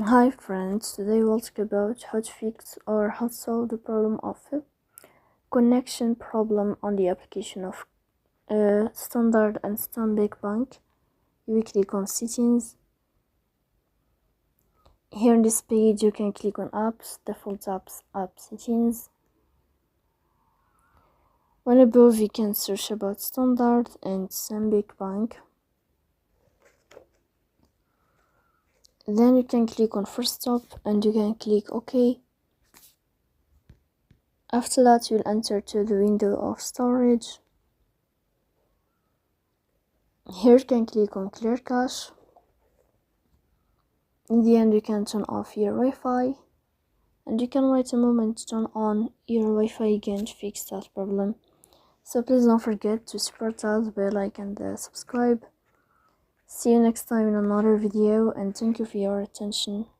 Hi friends, today we'll talk about how to fix or how to solve the problem of a connection problem on the application of Standard and Stanbic Bank. You will click on settings. Here in this page you can click on apps, default apps, app settings. When above you can search about Standard and Stanbic Bank. Then you can click on first stop and you can click OK. After that you'll enter to the window of storage. Here you can click on clear cache. In the end you can turn off your Wi-Fi and you can wait a moment to turn on your Wi-Fi again to fix that problem. So please don't forget to support us by like and subscribe. See you next time in another video and thank you for your attention.